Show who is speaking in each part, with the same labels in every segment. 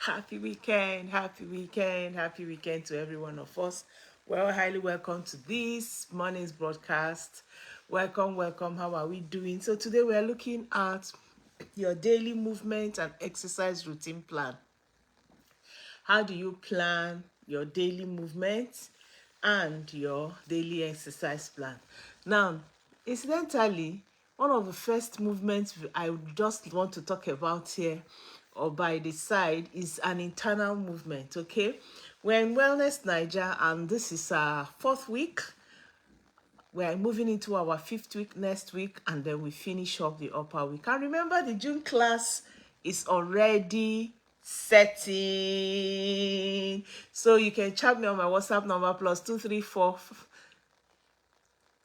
Speaker 1: Happy weekend, happy weekend, happy weekend to every one of us. Well, highly welcome to this morning's broadcast. Welcome, welcome. How are we doing? So today we are looking at your daily movement and exercise routine plan. How do you plan your daily movement and your daily exercise plan? Now, incidentally, one of the first movements I would just want to talk about here or by the side is an internal movement, okay? We're in Wellness Niger and this is our 4th week. We're moving into our 5th week next week, and then we finish up the upper week. And remember, the June class is already setting. So you can chat me on my WhatsApp number +234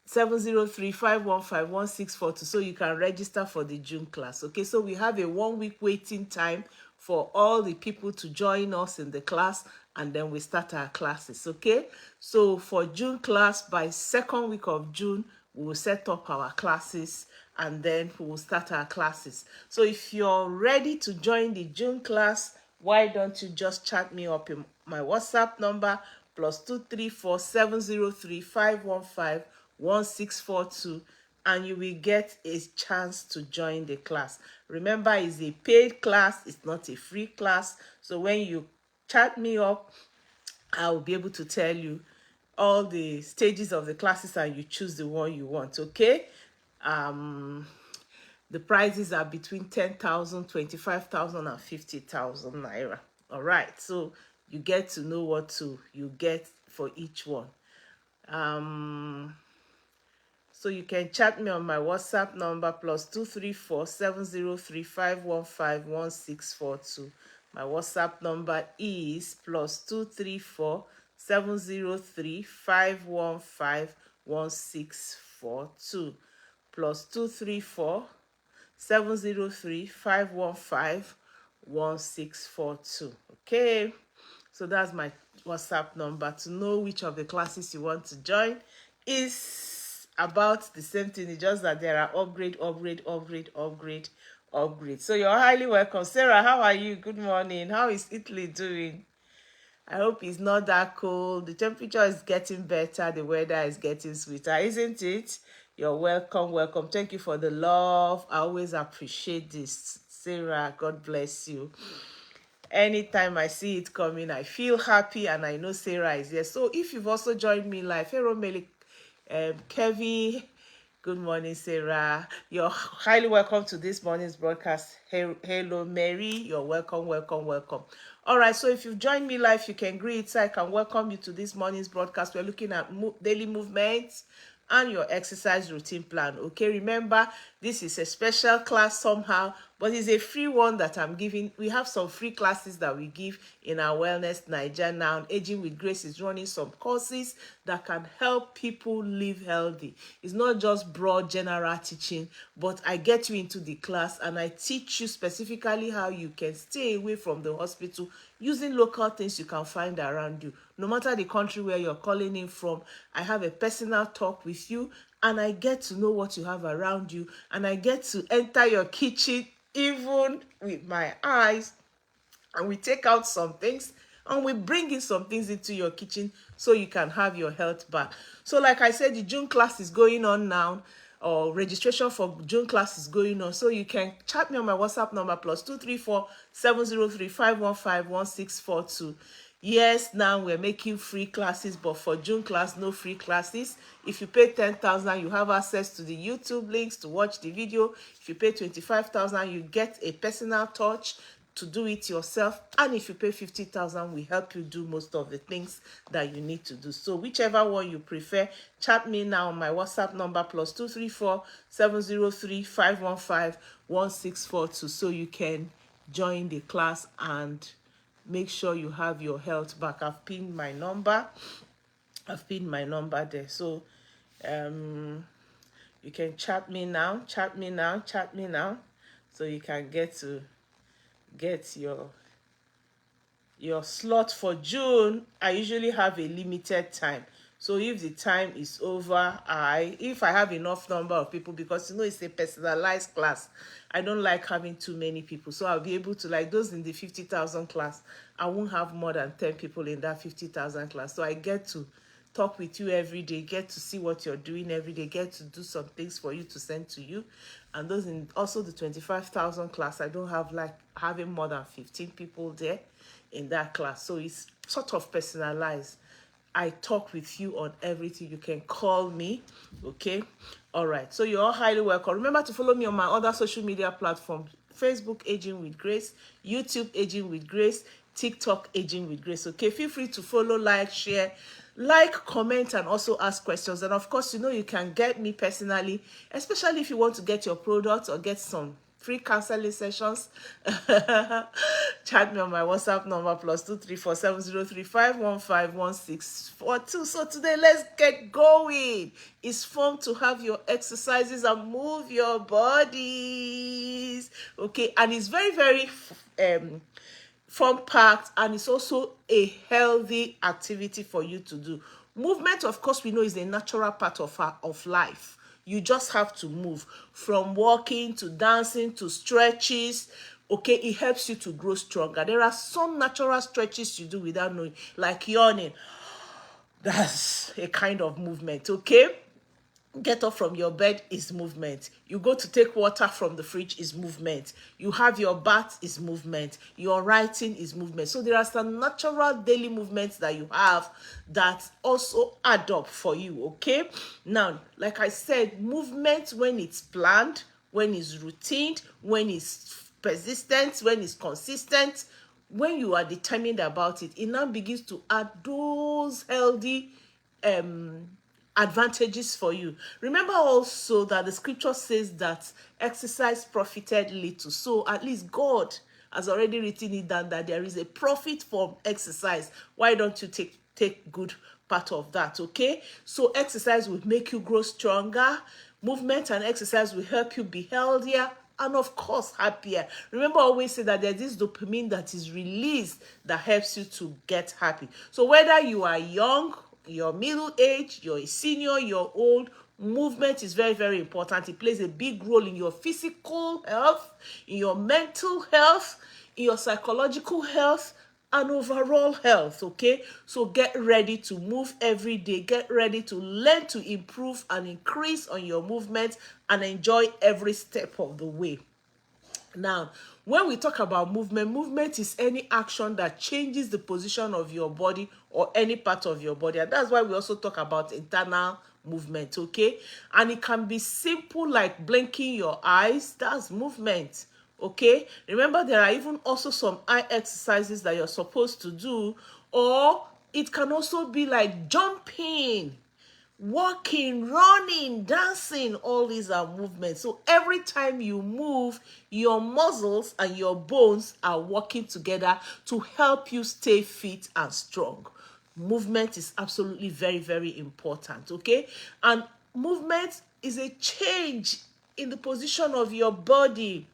Speaker 1: 703-515-1642, so you can register for the June class. Okay, so we have a 1 week waiting time for all the people to join us in the class, and then we start our classes. Okay, so for June class, by 2nd week of June we will set up our classes, and then we will start our classes. So if you're ready to join the June class, why don't you just chat me up in my WhatsApp number +234 703-515 1642, and you will get a chance to join the class. Remember, it's a paid class, it's not a free class. So when you chat me up, I will be able to tell you all the stages of the classes and you choose the one you want. Okay, the prices are between 10,000, 25,000, and 50,000 naira. All right, so you get to know what you get for each one. So you can chat me on my WhatsApp number +234 703-515 1642. My WhatsApp number is +234 703-515 1642. +234 703-515 1642. Okay, so that's my WhatsApp number. To know which of the classes you want to join is about the same thing. It's just that there are upgrade. So you're highly welcome. Sarah, how are you? Good morning. How is Italy doing? I hope it's not that cold. The temperature is getting better. The weather is getting sweeter, isn't it? You're welcome, welcome. Thank you for the love. I always appreciate this. Sarah, God bless you. Anytime I see it coming, I feel happy, and I know Sarah is here. So if you've also joined me live, hello, Melik, Kevin, good morning, Sarah. You're highly welcome to this morning's broadcast. Hello, Mary. You're welcome, welcome, welcome. All right, so if you've joined me live, you can greet, so I can welcome you to this morning's broadcast. We're looking at daily movements and your exercise routine plan. Okay, remember, this is a special class somehow, but it's a free one that I'm giving. We have some free classes that we give in our Wellness Niger now. Aging with Grace is running some courses that can help people live healthy. It's not just broad general teaching, but I get you into the class and I teach you specifically how you can stay away from the hospital using local things you can find around you. No matter the country where you're calling in from, I have a personal talk with you, and I get to know what you have around you, and I get to enter your kitchen even with my eyes, and we take out some things and we bring in some things into your kitchen so you can have your health back. So like I said, the June class is going on now, or registration for June class is going on. So you can chat me on my WhatsApp number +234 703-515 1642. Yes, now we're making free classes, but for June class, no free classes. If you pay 10,000, you have access to the YouTube links to watch the video. If you pay 25,000, you get a personal touch to do it yourself, and if you pay 50,000, we help you do most of the things that you need to do. So whichever one you prefer, chat me now on my WhatsApp number +234 703-515 1642, so you can join the class and make sure you have your health back. I've pinned my number there, so you can chat me now, so you can get your slot for June. I usually have a limited time, So if the time is over, if I have enough number of people, because it's a personalized class, I don't like having too many people. So I'll be able to, like those in the 50,000 class, I won't have more than 10 people in that 50,000 class. So I get to talk with you every day, get to see what you're doing every day, get to do some things for you to send to you. And those in also the 25,000 class, I don't have like having more than 15 people there in that class. So it's sort of personalized. I talk with you on everything. You can call me, okay? All right. So you're all highly welcome. Remember to follow me on my other social media platforms: Facebook, Aging with Grace; YouTube, Aging with Grace; TikTok, Aging with Grace. Okay, feel free to follow, like, share, comment, and also ask questions. And of course, you can get me personally, especially if you want to get your products or get some free counseling sessions. Chat me on my WhatsApp number +2347035151642. So today, let's get going. It's fun to have your exercises and move your bodies, okay? And it's very, very fun packed, and it's also a healthy activity for you to do. Movement, of course, we know is a natural part of life. You just have to move, from walking to dancing to stretches. Okay, it helps you to grow stronger. There are some natural stretches you do without knowing, like yawning. That's a kind of movement. Okay, get up from your bed is movement. You go to take water from the fridge is movement. You have your bath is movement. Your writing is movement. So there are some natural daily movements that you have that also add up for you. Okay, now, like I said, movement, when it's planned, when it's routine, when it's persistent, when it's consistent, when you are determined about it, it now begins to add those healthy advantages for you. Remember also that the scripture says that exercise profited little. So at least God has already written it down that there is a profit from exercise. Why don't you take good part of that? Okay, so exercise will make you grow stronger. Movement and exercise will help you be healthier and, of course, happier. Remember, I always say that there's this dopamine that is released that helps you to get happy. So whether you are young, you're middle age, you're a senior, you're old, movement is very, very important. It plays a big role in your physical health, in your mental health, in your psychological health, and overall health. Okay, so get ready to move every day. Get ready to learn to improve and increase on your movement and enjoy every step of the way. Now, when we talk about movement is any action that changes the position of your body or any part of your body. And that's why we also talk about internal movement, okay? And it can be simple, like blinking your eyes. That's movement, okay? Remember, there are even also some eye exercises that you're supposed to do. Or it can also be like jumping, walking, running, dancing. All these are movements. So every time you move, your muscles and your bones are working together to help you stay fit and strong. Movement is absolutely very, very important. Okay, and movement is a change in the position of your body.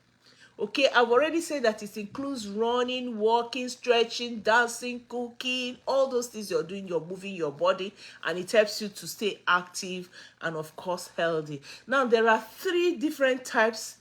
Speaker 1: Okay, I've already said that it includes running, walking, stretching, dancing, cooking, all those things you're doing, you're moving your body, and it helps you to stay active and, of course, healthy. Now, there are three different types,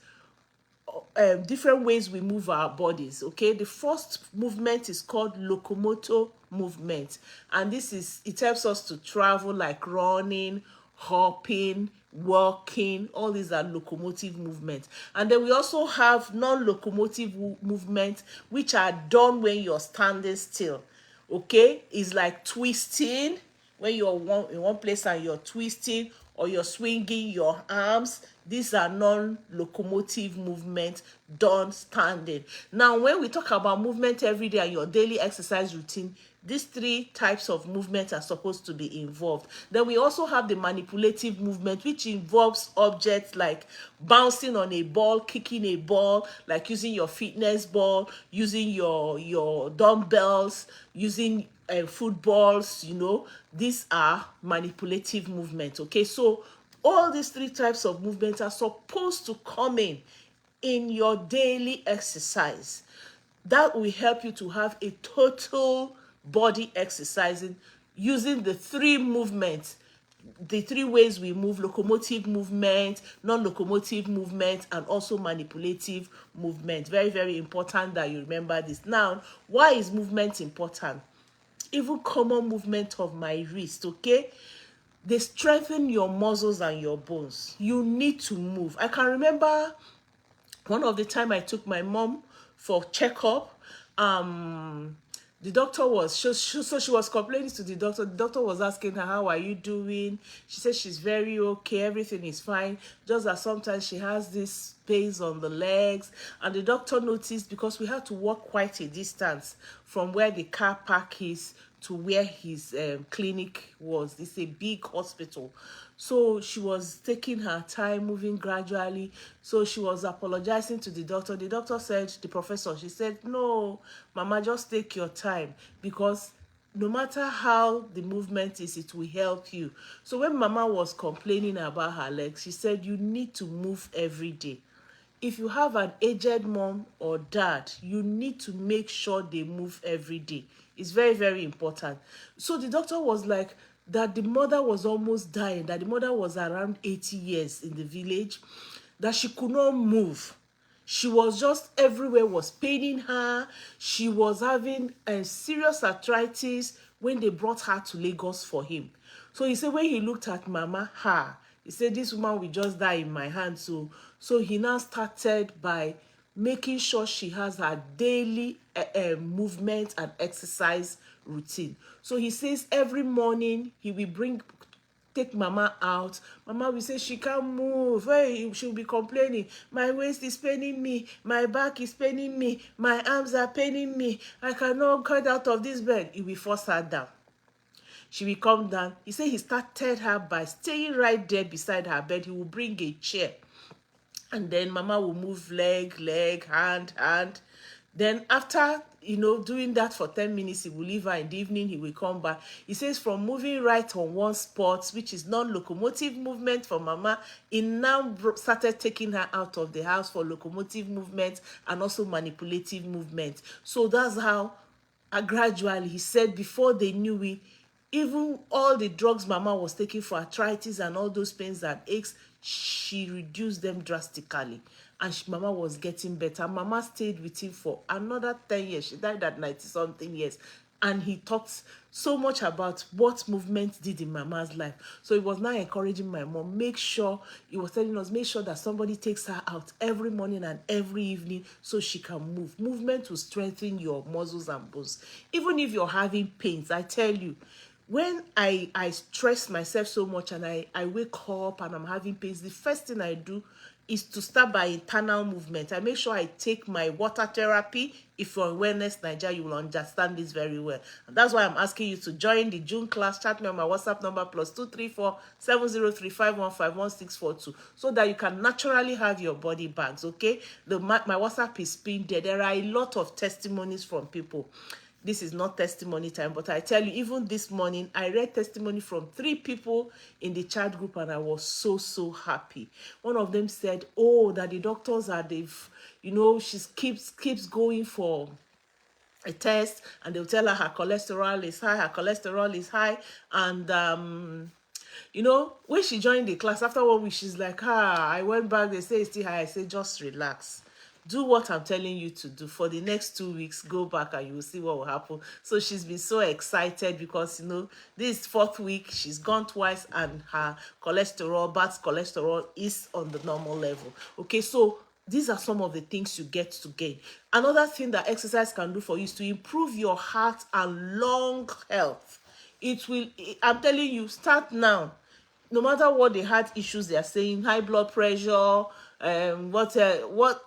Speaker 1: different ways we move our bodies. Okay, the first movement is called locomotor movement, and it helps us to travel, like running, hopping, walking. All these are locomotive movements. And then we also have non-locomotive movements, which are done when you're standing still. Okay, it's like twisting, when you're in one place and you're twisting, or you're swinging your arms. These are non-locomotive movements done standing. Now, when we talk about movement every day and your daily exercise routine, these three types of movements are supposed to be involved. Then we also have the manipulative movement, which involves objects like bouncing on a ball, kicking a ball, like using your fitness ball, using your dumbbells, using footballs. These are manipulative movements. Okay, so all these three types of movements are supposed to come in your daily exercise. That will help you to have a total body exercising using the three movements, the three ways we move: locomotive movement, non-locomotive movement, and also manipulative movement. Very, very important that you remember this. Now, why is movement important? Even common movement of my wrist, okay? They strengthen your muscles and your bones. You need to move. I can remember one of the time I took my mom for checkup. The doctor was so she was complaining to the doctor. The doctor was asking her, how are you doing? She said she's very okay, everything is fine, just that sometimes she has this pains on the legs. And the doctor noticed, because we had to walk quite a distance from where the car park is to where his clinic was. It's a big hospital. So she was taking her time, moving gradually. So she was apologizing to the doctor. The doctor said, the professor, she said, no, Mama, just take your time, because no matter how the movement is, it will help you. So when Mama was complaining about her legs, she said, you need to move every day. If you have an aged mom or dad, you need to make sure they move every day. It's very, very important. So the doctor was like, that the mother was almost dying, that the mother was around 80 years in the village, that she could not move. She was just, everywhere was paining her. She was having a serious arthritis when they brought her to Lagos for him. So he said, when he looked at Mama, he said, this woman will just die in my hands. So he now started by making sure she has her daily movement and exercise routine. So he says every morning he will take Mama out. Mama will say she can't move. Hey, she'll be complaining. My waist is paining me. My back is paining me. My arms are paining me. I cannot get out of this bed. He will force her down. She will come down. He said he started her by staying right there beside her bed. He will bring a chair. And then Mama will move leg, hand. Then after, doing that for 10 minutes, he will leave her. In the evening, he will come back. He says from moving right on one spot, which is non-locomotive movement for Mama, he now started taking her out of the house for locomotive movement and also manipulative movement. So that's how, gradually, he said, before they knew it, even all the drugs Mama was taking for arthritis and all those pains and aches, she reduced them drastically. And Mama was getting better. Mama stayed with him for another 10 years. She died at 90-something years. And he talked so much about what movement did in Mama's life. So he was now encouraging my mom, he was telling us, make sure that somebody takes her out every morning and every evening so she can move. Movement will strengthen your muscles and bones. Even if you're having pains, I tell you, when I stress myself so much and I wake up and I'm having pains, the first thing I do is to start by internal movement. I make sure I take my water therapy. If you're in Wellness Nigeria, you will understand this very well. And that's why I'm asking you to join the June class. Chat me on my WhatsApp number +234 703 so that you can naturally have your body bags, okay? My WhatsApp is pinned there. There are a lot of testimonies from people. This is not testimony time, but I tell you, even this morning, I read testimony from 3 people in the chat group, and I was so happy. One of them said, oh, that the doctors are, she keeps going for a test, and they'll tell her cholesterol is high, and when she joined the class, after 1 week, she's like, I went back, they say it's still high. I say, just relax. Do what I'm telling you to do. For the next 2 weeks, go back and you will see what will happen. So she's been so excited because, this 4th week, she's gone twice and her bad cholesterol is on the normal level. Okay, so these are some of the things you get to gain. Another thing that exercise can do for you is to improve your heart and lung health. I'm telling you, start now. No matter what the heart issues they are saying, high blood pressure,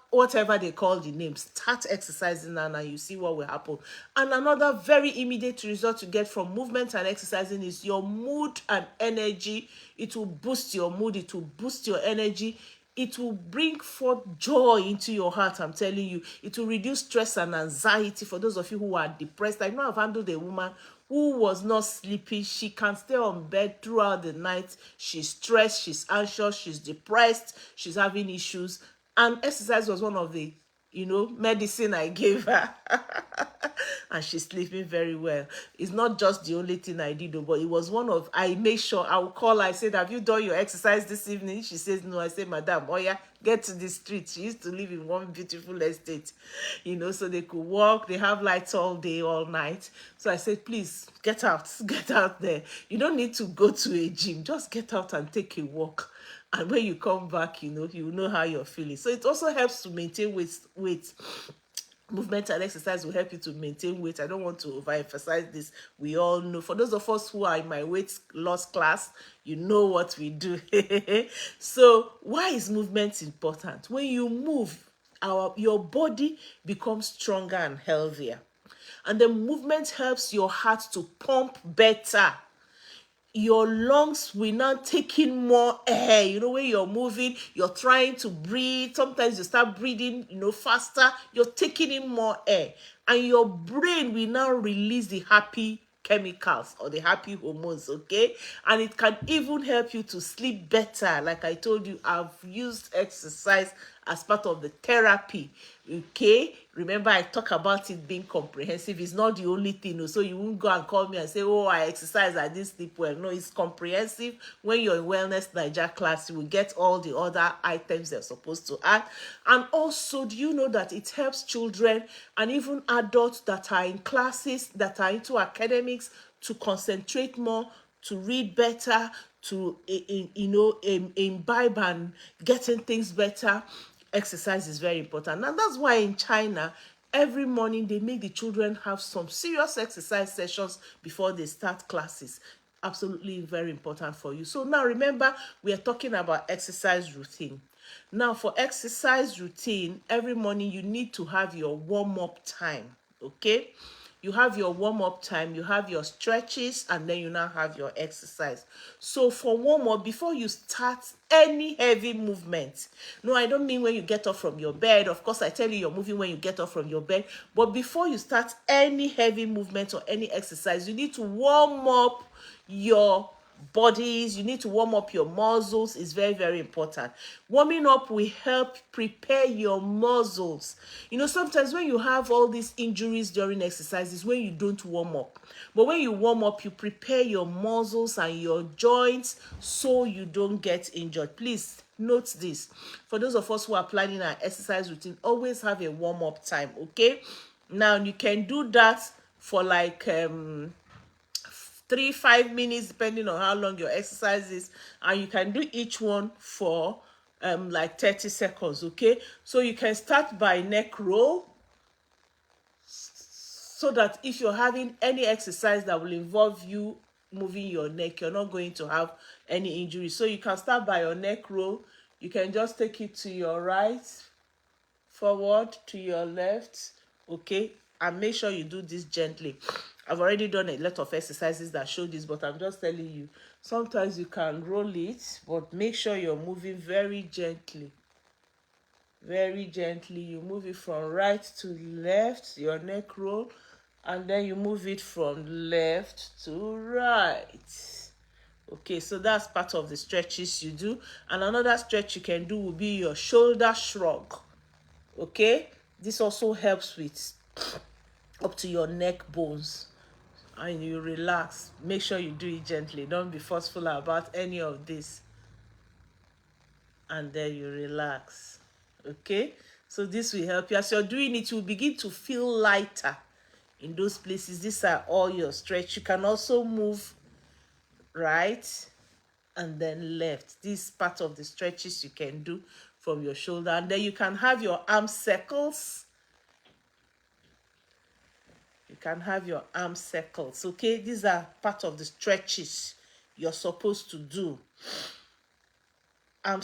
Speaker 1: whatever they call the name, start exercising now and you see what will happen. And another very immediate result you get from movement and exercising is your mood and energy. It will boost your mood, it will boost your energy, it will bring forth joy into your heart. I'm telling you, it will reduce stress and anxiety. For those of you who are depressed, I know I've handled a woman who was not sleeping. She can stay on bed throughout the night. She's stressed, she's anxious, she's depressed, she's having issues. And exercise was one of the medicine I gave her. and she's sleeping very well. It's not just the only thing I did, though, but it was one of, I make sure I will call her. I said, have you done your exercise this evening? She says no. I said, madam, oh yeah, get to the street. She used to live in one beautiful estate, you know, so they could walk. They have lights all day, all night. So I said, please get out, get out there. You don't need to go to a gym. Just get out and take a walk. And when you come back, you know how you're feeling. So it also helps to maintain weight. Movement and exercise will help you to maintain weight. I don't want to overemphasize this. We all know. For those of us who are in my weight loss class, you know what we do. So why is movement important? When you move, your body becomes stronger and healthier. And the movement helps your heart to pump better. Your lungs will now take in more air. You know, when you're moving, you're trying to breathe. Sometimes you start breathing, faster. You're taking in more air. And your brain will now release the happy chemicals or the happy hormones, okay? And it can even help you to sleep better. Like I told you, I've used exercise as part of the therapy, okay? Remember, I talk about it being comprehensive. It's not the only thing, so you won't go and call me and say, oh, I exercise, I didn't sleep well. No, it's comprehensive. When you're in Wellness Niger class, you will get all the other items they're supposed to add. And also, do you know that it helps children and even adults that are in classes, that are into academics, to concentrate more, to read better, to imbibe and getting things better? Exercise is very important. And that's why in China, every morning they make the children have some serious exercise sessions before they start classes. Absolutely very important for you. So now remember, we are talking about exercise routine. Now for exercise routine, every morning you need to have your warm-up time, okay? You have your warm-up time, you have your stretches, and then you now have your exercise. So for warm-up, before you start any heavy movement, no, I don't mean when you get up from your bed. Of course, I tell you you're moving when you get up from your bed. But before you start any heavy movement or any exercise, you need to warm up your bodies. You need to warm up your muscles. Is very, very important. Warming up will help prepare your muscles. Sometimes when you have all these injuries during exercises, when you don't warm up, but when you warm up, you prepare your muscles and your joints so you don't get injured. Please note this. For those of us who are planning our exercise routine, always have a warm-up time, okay? Now you can do that for like 3-5 minutes, depending on how long your exercise is, and you can do each one for like 30 seconds, okay? So you can start by neck roll, so that if you're having any exercise that will involve you moving your neck, you're not going to have any injury. So you can start by your neck roll. You can just take it to your right, forward, to your left, okay? And make sure you do this gently. I've already done a lot of exercises that show this, but I'm just telling you, sometimes you can roll it, but make sure you're moving very gently. Very gently. You move it from right to left, your neck roll, and then you move it from left to right. Okay, so that's part of the stretches you do. And another stretch you can do will be your shoulder shrug. Okay, this also helps with up to your neck bones, and you relax. Make sure you do it gently. Don't be forceful about any of this. And then you relax. Okay, so this will help you. As you're doing it, you'll begin to feel lighter in those places. These are all your stretch. You can also move right and then left. This part of the stretches you can do from your shoulder. And then you can have your arm circles. You can have your arm circles, okay? These are part of the stretches you're supposed to do. Arm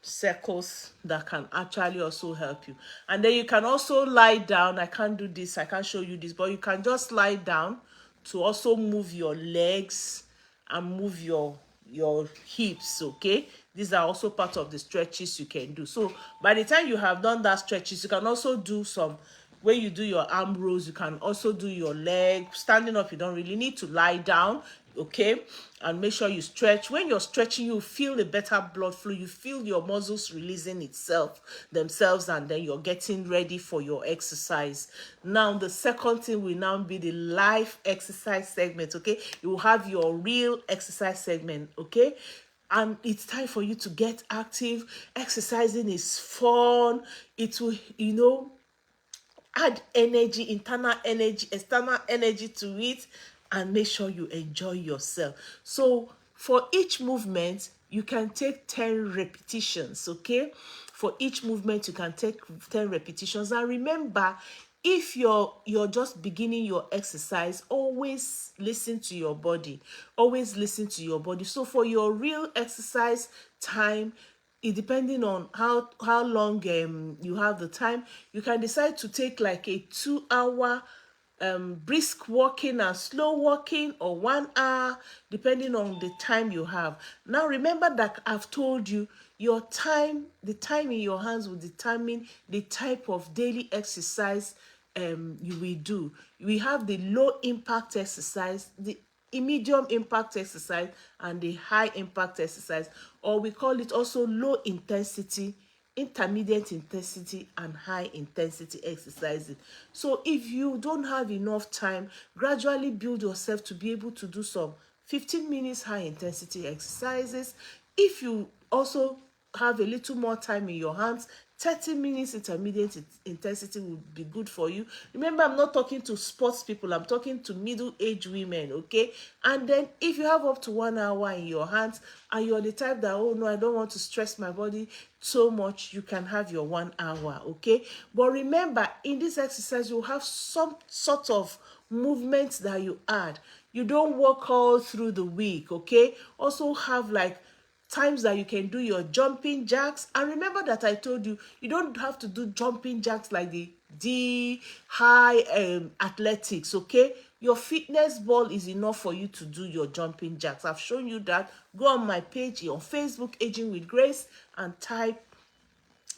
Speaker 1: circles that can actually also help you. And then you can also lie down. I can't do this, I can't show you this, but you can just lie down to also move your legs and move your hips, okay? These are also part of the stretches you can do. So by the time you have done that stretches, you can also do some, when you do your arm rolls, you can also do your leg. Standing up, you don't really need to lie down. okay? And make sure you stretch. When you're stretching, you feel a better blood flow. You feel your muscles releasing themselves, and then you're getting ready for your exercise. Now, the second thing will now be the live exercise segment, okay? You will have your real exercise segment, okay? And it's time for you to get active. Exercising is fun. It will, add energy, internal energy, external energy to it, and make sure you enjoy yourself. So for each movement, you can take 10 repetitions, okay? For each movement, you can take 10 repetitions. And remember, if you're just beginning your exercise, always listen to your body. Always listen to your body. So for your real exercise time, it depending on how long you have the time, you can decide to take like a 2 hour brisk walking and slow walking, or 1 hour, depending on the time you have. Now remember that I've told you your time, the time in your hands will determine the type of daily exercise you will do. We have the low impact exercise, the medium impact exercise, and the high impact exercise, or we call it also low intensity, intermediate intensity, and high intensity exercises. So if you don't have enough time, gradually build yourself to be able to do some 15 minutes high intensity exercises. If you also have a little more time in your hands, 30 minutes intermediate intensity would be good for you. Remember, I'm not talking to sports people, I'm talking to middle-aged women, okay? And then if you have up to 1 hour in your hands and you're the type that, oh no, I don't want to stress my body so much, you can have your 1 hour, okay? But remember, in this exercise, you'll have some sort of movements that you add. You don't work all through the week, okay? Also have like times that you can do your jumping jacks. And remember that I told you, you don't have to do jumping jacks like the high athletics, okay? Your fitness ball is enough for you to do your jumping jacks. I've shown you that. Go on my page on Facebook, Aging with Grace, and type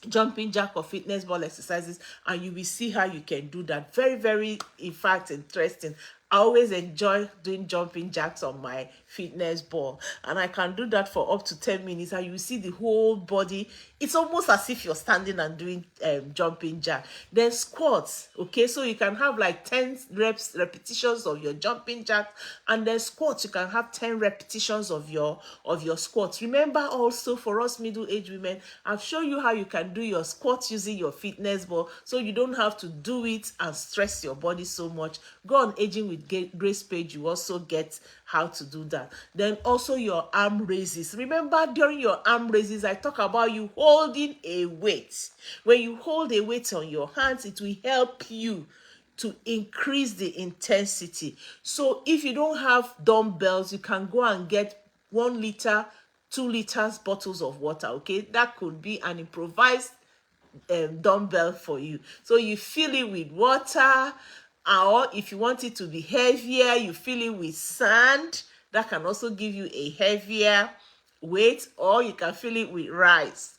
Speaker 1: jumping jack or fitness ball exercises, and you will see how you can do that. Very, very, in fact, interesting. I always enjoy doing jumping jacks on my fitness ball, and I can do that for up to 10 minutes, and you will see the whole body. It's almost as if you're standing and doing jumping jack. Then squats, okay? So you can have like 10 repetitions of your jumping jack, and then squats, you can have 10 repetitions of your squats. Remember also, for us middle-aged women, I've shown you how you can do your squats using your fitness ball, so you don't have to do it and stress your body so much. Go on Aging with Grace page, you also get how to do that. Then also your arm raises. Remember, during your arm raises, I talk about you holding a weight. When you hold a weight on your hands, it will help you to increase the intensity. So if you don't have dumbbells, you can go and get 1 liter, 2 liters bottles of water, okay? That could be an improvised dumbbell for you. So you fill it with water, or if you want it to be heavier, you fill it with sand. That can also give you a heavier weight, or you can fill it with rice.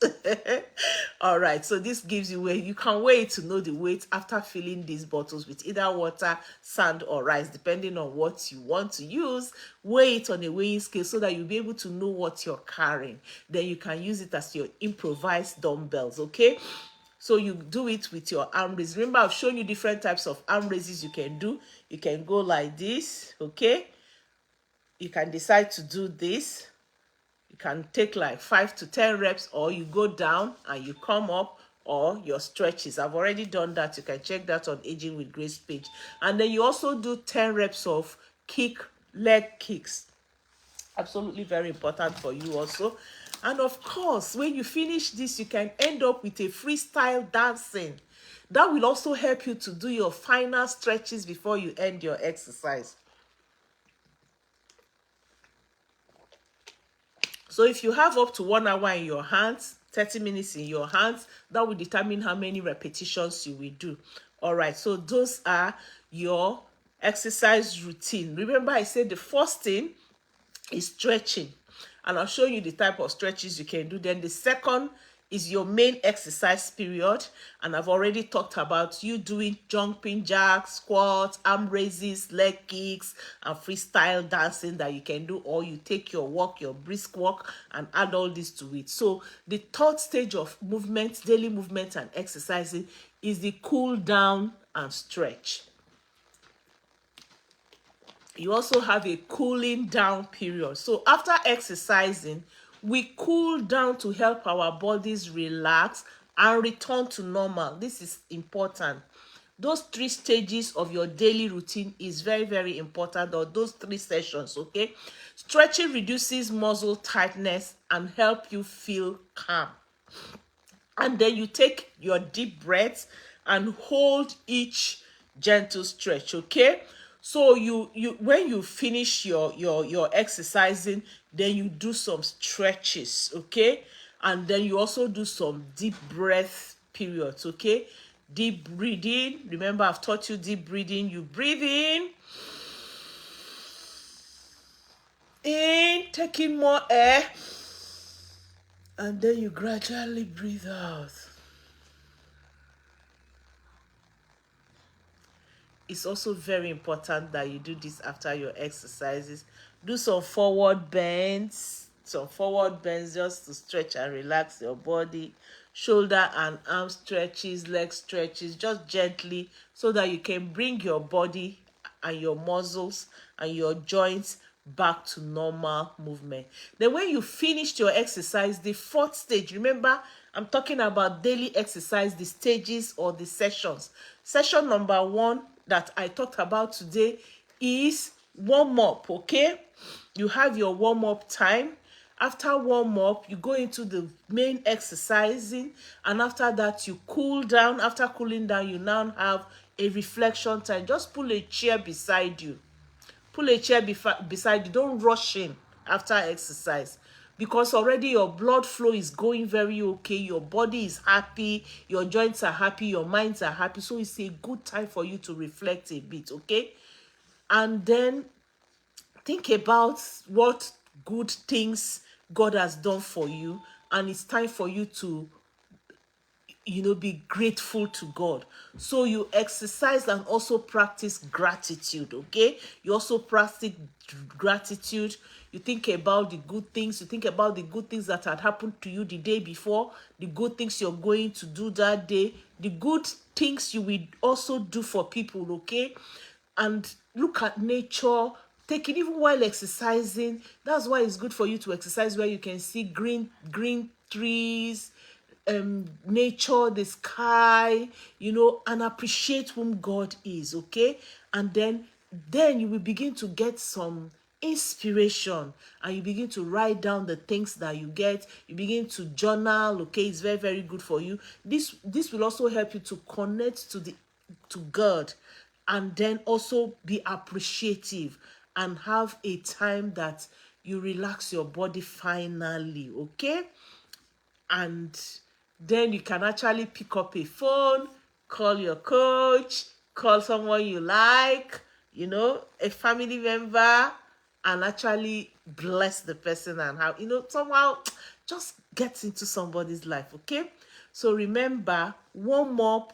Speaker 1: All right, so this gives you weight. You can weigh it to know the weight after filling these bottles with either water, sand, or rice, depending on what you want to use. Weigh it on a weighing scale so that you'll be able to know what you're carrying. Then you can use it as your improvised dumbbells, okay? So you do it with your arm raises. Remember, I've shown you different types of arm raises you can do. You can go like this, okay? You can decide to do this. You can take like 5 to 10 reps, or you go down and you come up, or your stretches. I've already done that. You can check that on Aging with Grace page. And then you also do 10 reps of leg kicks. Absolutely very important for you also. And of course, when you finish this, you can end up with a freestyle dancing. That will also help you to do your final stretches before you end your exercise. So if you have up to 1 hour in your hands, 30 minutes in your hands, that will determine how many repetitions you will do. All right, so those are your exercise routine. Remember, I said the first thing is stretching, and I'll show you the type of stretches you can do. Then the second is your main exercise period, and I've already talked about you doing jumping jacks, squats, arm raises, leg kicks, and freestyle dancing that you can do, or you take your walk, your brisk walk, and add all this to it. So the third stage of movement, daily movement and exercising, is the cool down and stretch. You also have a cooling down period. So after exercising, we cool down to help our bodies relax and return to normal. This is important. Those 3 stages of your daily routine is very, very important, or those 3 sessions, okay? Stretching reduces muscle tightness and help you feel calm. And then you take your deep breaths and hold each gentle stretch, okay? So you when you finish your exercising, then you do some stretches, okay? And then you also do some deep breath periods, okay? Deep breathing. Remember, I've taught you deep breathing. You breathe in, taking more air, and then you gradually breathe out. It's also very important that you do this after your exercises. Do some forward bends, just to stretch and relax your body. Shoulder and arm stretches, leg stretches, just gently, so that you can bring your body and your muscles and your joints back to normal movement. Then when you finished your exercise, the 4th stage, remember I'm talking about daily exercise, the stages or the sessions. Session number 1 that I talked about today is warm up, okay? You have your warm up time. After warm up, you go into the main exercising, and after that you cool down. After cooling down, you now have a reflection time. Just pull a chair beside you. Beside you. Don't rush in after exercise, because already your blood flow is going very okay, your body is happy, your joints are happy, your minds are happy. So it's a good time for you to reflect a bit, okay? And then think about what good things God has done for you, and it's time for you to be grateful to God. So you exercise and also practice gratitude, okay? You also practice gratitude. You think about the good things. You think about the good things that had happened to you the day before, the good things you're going to do that day, the good things you will also do for people, okay? And look at nature. Take it even while exercising. That's why it's good for you to exercise where you can see green trees, nature, the sky, and appreciate whom God is, okay? And then you will begin to get some inspiration, and you begin to write down the things that you get. You begin to journal, okay? It's very, very good for you. This will also help you to connect to God, and then also be appreciative and have a time that you relax your body finally, okay? And then you can actually pick up a phone, call your coach, call someone you like, a family member, and actually bless the person, and how, somehow just get into somebody's life, okay? So remember, warm up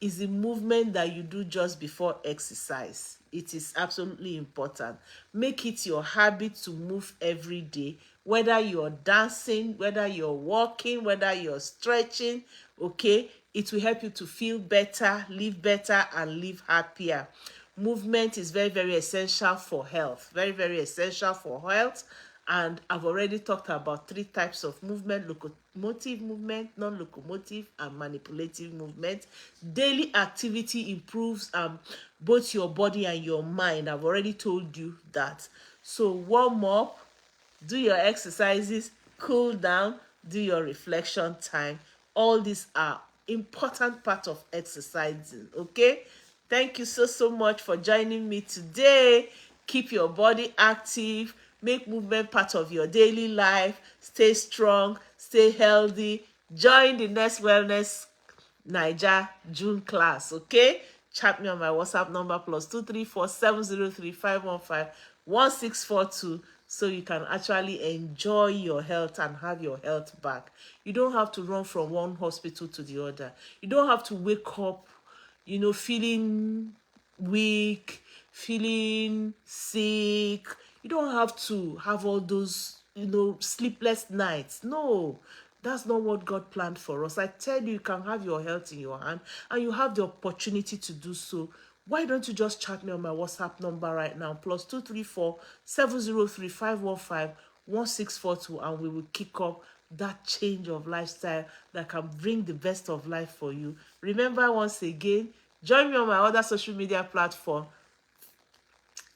Speaker 1: is a movement that you do just before exercise. It is absolutely important. Make it your habit to move every day, whether you're dancing, whether you're walking, whether you're stretching, okay? It will help you to feel better, and live happier. Movement is very, very essential for health. Very, very essential for health. And I've already talked about 3 types of movement: locomotive movement, non-locomotive, and manipulative movement. Daily activity improves both your body and your mind. I've already told you that. So warm up, do your exercises, cool down, do your reflection time. All these are important part of exercising, okay? Thank you so much for joining me today. Keep your body active, make movement part of your daily life, stay strong, stay healthy. Join the next Wellness Niger June class, okay? Chat me on my WhatsApp number +234 703515 1642 so you can actually enjoy your health and have your health back. You don't have to run from one hospital to the other. You don't have to wake up, feeling weak, feeling sick. You don't have to have all those, sleepless nights. No, that's not what God planned for us. I tell you, you can have your health in your hand and you have the opportunity to do so. Why don't you just chat me on my WhatsApp number right now? +234 703 515 1642, and we will kick up that change of lifestyle that can bring the best of life for you. Remember, once again, join me on my other social media platform: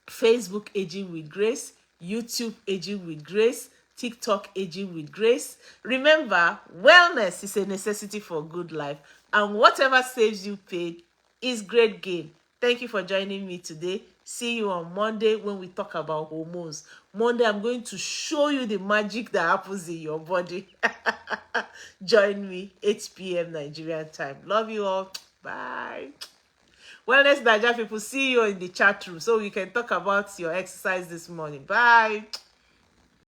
Speaker 1: Facebook, Aging with Grace; YouTube, Aging with Grace; TikTok, Aging with Grace. Remember, wellness is a necessity for good life, and whatever saves you pain is great gain. Thank you for joining me today. See you on Monday when we talk about hormones. Monday, I'm going to show you the magic that happens in your body. Join me, 8 p.m. Nigerian time. Love you all. Bye. Wellness Naija people, see you in the chat room so we can talk about your exercise this morning. Bye.